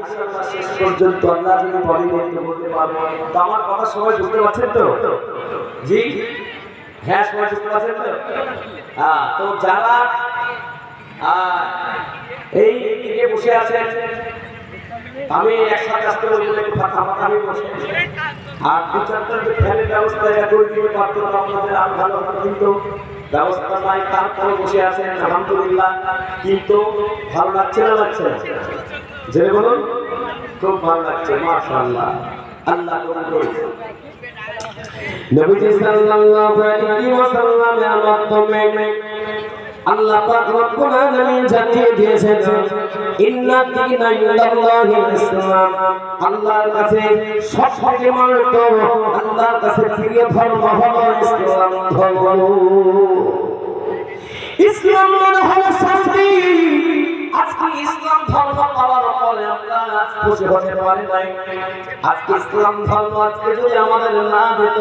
ইনশাআল্লাহ শেষ পর্যন্ত আল্লাহ যদি বলেন বলতে পারবো। তো আমার কথা সবাই বুঝতে পারছেন তো? জি হ্যাঁ, সবাই বুঝতে পারছেন তো? হ্যাঁ, তো যারা এই দিকে বসে আছেন আমি একসাথে আসতে বলবো একটু ফাঁকা ফাঁকা আমি বসে, আর দু চারটা ফ্যানের ব্যবস্থা করে দিতে পারতো আপনাদের আর ভালো হতো, কিন্তু ব্যবস্থা নাই, তারপরে বসে আছেন আলহামদুলিল্লাহ। কিন্তু ভালো লাগছে না লাগছে না? যে বলুন, খুব ভালো লাগছে মাশাআল্লাহ। আল্লাহ কবুল করুন। নবী সাল্লাল্লাহু আলাইহি ওয়াসাল্লামের মাধ্যমে আল্লাহ পাক রব্বুল আলামিন জানিয়ে দিয়েছেন ইন্না দীনা ইনদাল্লাহিল ইসলাম। আল্লাহর কাছে সবথেকে মনোনীত, আল্লাহর কাছে প্রিয় ধর্ম হলো ইসলাম ধর্ম। ইসলাম মানে হলো শান্তি। আজকে ইসলাম ধর্ম পাওয়ার পরে আমরা খুশি হতে পারি নাই। আজকে ইসলাম ধর্ম আজকে যদি আমাদের না দিত,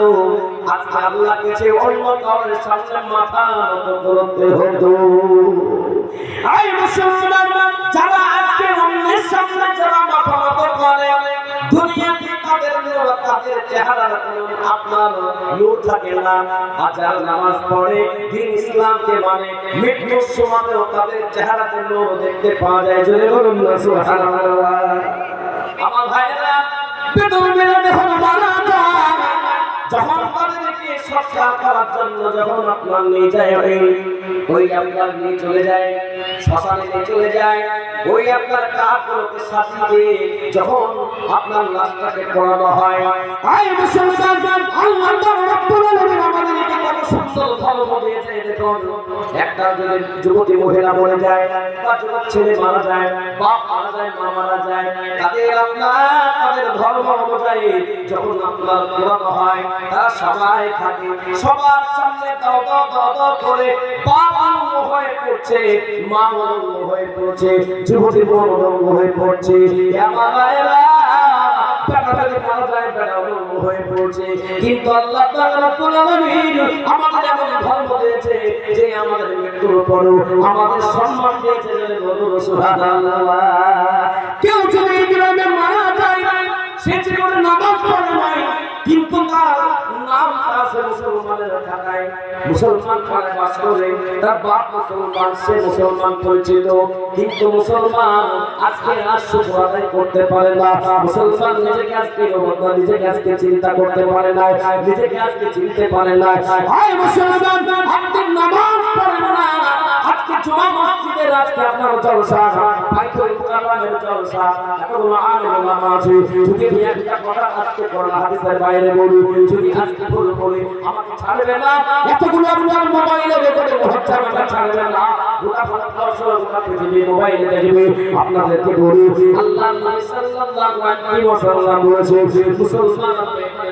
আজকে আল্লাহ কাছে অন্য কারোর সামনে মাথা নত করতে হতো। এই মুসলমান যারা আজকে অন্যের সামনে যারা মাথা নত করে, দুনিয়াতে তাদের চেহারার কোনো আপনার নূর থাকে না। আজান নামাজ পড়ে, দিন ইসলামকে মানে, মৃত্যুর সময়ও তাদের চেহারাতে নূর দেখতে পাওয়া যায়। জোরে বলুন না সুবহানাল্লাহ। আমার ভাইরা বেদুর মিলাদে হলো মারা যায়, যখন তাদেরকে সৎকার করার জন্য যখন আপনার নিয়ে যায়, ওই আপনার নিয়ে চলে যায় শ্মশানে নিয়ে চলে যায়, ওই আপনার কাপড়কে সাজিয়ে যখন আপনার লাশটাকে পোড়ানো হয়। আয় মুসলমান, আল্লাহ রাব্বুল আলামিন আমাদেরকে কত সুন্দর ধর্ম দিয়েছে। দেখুন, একটা যদি যুবতী মহিলা মরে যায় বা যুবক ছেলে মারা যায়, বাপ মারা যায়, মা মারা যায়, তাদের ধর্ম অনুযায়ী যখন আপনার পোড়ানো হয়, তারা সবাই থাকে, সবার সামনে দাও দাও দাও দাও করে বাপ অঙ্গ হয়ে পড়ছে, মা অঙ্গ হয়ে পড়ছে, যুবতী অঙ্গ হয়ে পড়ছে। আমার ভাইরা বেটাকে মারা যায়, বেটা অঙ্গ হয়ে পড়ছে। কিন্তু আল্লাহ তাআলা রাব্বুল আলামিন আমাদের এমন ধর্ম দিয়েছে যে আমাদের মৃত্যুর পরও আমাদের সম্মান দিয়েছে। বলুন সুবহানাল্লাহ। কেউ যদি গ্রামে মারা যায়, সে জীবনে নামাজ পড়ে নাই, কিন্তু তার নামটা আছে মুসলমানের ঢাকায়, মুসলমান ঘরে বাস করে, তার বাপ মুসলমান, সে মুসলমান পরিচিত, কিন্তু মুসলমান আজকে আর শুকর আদায় করতে পারে না। মুসলমান নিজেকে আজকে নিজেকে আজকে চিন্তা করতে পারে না, নিজেকে আজকে চিনতে পারে না। হায় মুসলমান, আপনি নামাজ পড়েন না, আজকে জুমা মসজিদের আজকে আপনার জলসা, বাইতুল মুকাররমের জলসা, এতগুলো আলেম ওলামা আছে, যদি আমি একটা কথা আজকে কোরআন হাদিসের বাইরে বলি, যদি আজকে ভুল বলি আমাকে ছাড়বে না। এতগুলো আপনার মোবাইলে রেকর্ডিং হচ্ছে, আমাকে ছাড়বে না। গোটা ভারতবর্ষ, গোটা পৃথিবী মোবাইলে দেখবে। আপনাদেরকে বলি, আল্লাহ নবী সাল্লাল্লাহু আলাইহি ওয়াসাল্লাম বলেছে, মুসলমানের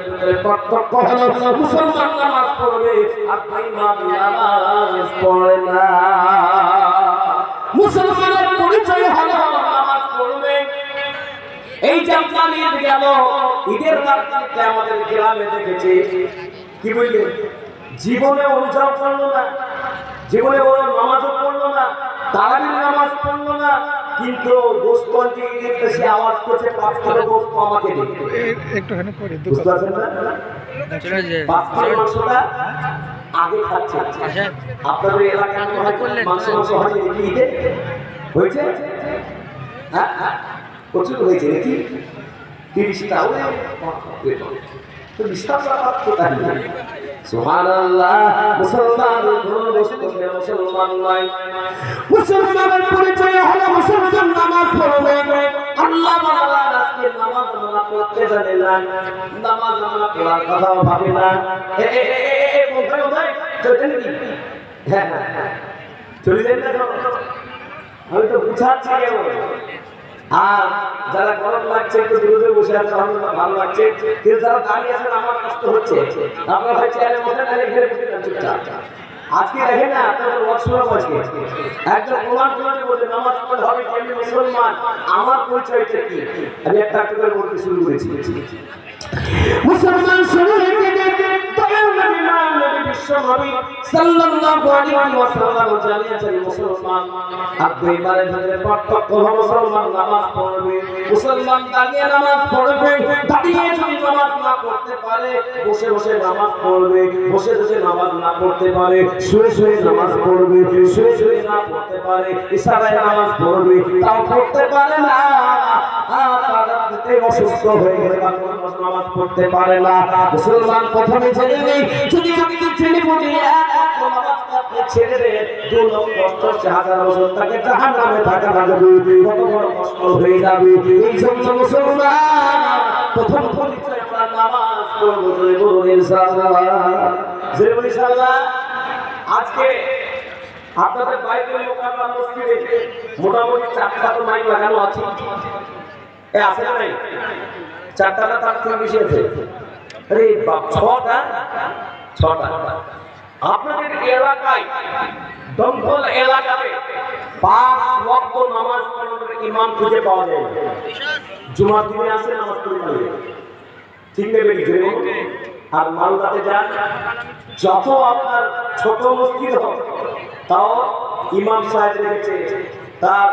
ভিতরে কর্তব্য হলো মুসলমান নামাজ পড়বে, আর বেঈমান নামাজ পড়ে না। মুসলমানের পরিচয় হলো নামাজ পড়বে। এই যে আপনার ঈদ গেল, ঈদের রাত্রিতে আমাদের গ্রামে দেখেছি, কি বললেন, জীবনে অনুযায়ী করলো না, জীবনে ওরা নামাজও পড়লো না, তারাবির নামাজ পড়লো না, কিন্তু গোস্ত সে আওয়াজ করছে 5 কিলো গোস্ত আমাকে দিন। একটুখানি করে বুঝতে পারছেন না? 5 কিলো মাংসটা আগে খাচ্ছে। আপনাদের এলাকায় মাংস হয় ঈদে হয়েছে? হ্যাঁ, প্রচুর হয়েছে নাকি? 30টা তো বিশ্বাস কোথায়? সুবহানাল্লাহ। মুসলমান মুসলমান নয়, মুসলমানের পরিচয় হলো মুসলমান নামাজ পড়বে। আল্লাহ তাআলা আজকে নামাজ আমরা পড়তে জানি না, নামাজ আমরা পড়ার কথাও ভাবি না। চলতেন কি? হ্যাঁ হ্যাঁ, চলে যান না, আমি তো বুঝাচ্ছি কেমন। আর যারা গরম লাগছে একটু দূরে বসে আছে, ভালো লাগছে, কিন্তু যারা দাঁড়িয়ে আছেন আমার কষ্ট হচ্ছে। আপনারা ভাই চেয়ারে বসে দাঁড়িয়ে ঘিরে বসে চুপচাপ। আজকে দেখেন না আপনাদের ওয়াশরুম আজকে একজন প্রমাণ করে বলে নামাজ পড়তে হবে কি আমি মুসলমান আমার পরিচয়টা কি আমি একটা করে বলতে শুরু করেছি মুসলমান শুরু হয়ে গেছে তবে নবী নবী বিশ্ব নবী সাল্লাল্লাহু আলাইহি ওয়াসাল্লাম জানিয়েছেন মুসলমান আপনি এবারে ধরে পার্থক্য মুসলমান নামাজ পড়বে মুসলমান দাঁড়িয়ে নামাজ পড়বে দাঁড়িয়ে যদি নামাজ না পড়তে পারে বসে বসে নামাজ পড়বে বসে বসে নামাজ না পড়তে পারে শুয়ে শুয়ে নামাজ পড়বে শুয়ে শুয়ে না পড়তে পারে ইশারায় নামাজ পড়বে তাও পড়তে পারে না অসুস্থ হয়ে গেলে নামাজ পড়তে পারে না মুসলমান প্রথমে ছেড়ে নেই যদি আপনি ছেড়ে বুঝি ছেড়ে দেন 2,80,000 বছর তাকে জাহান্নামে থাকা লাগবে কত বড় কষ্ট হয়ে যাবে এই জন্য মুসলমান প্রথম পরিচয় আমরা নামাজ পড়ব বলুন ইনশাআল্লাহ আজকে আপনাদের বাইতুল মুকাররম মসজিদে মোটামুটি 4টা তো মাইক লাগানো আছে আছে না নাই 4টা না তার থেকে বেশি আছে আরে বাপ 6টা আপনাদের এলাকায় দমকল এলাকাতে 5 ওয়াক্ত নামাজ পড়ার ইমাম খুঁজে পাওয়া যায় জুমার দিনে আসে নামাজ পড়তে ঠিক নেবে কি আর মালদাতে যান যত আপনার ছোট মসজিদ হোক তাও ইমাম সাহেব রেখেছে তার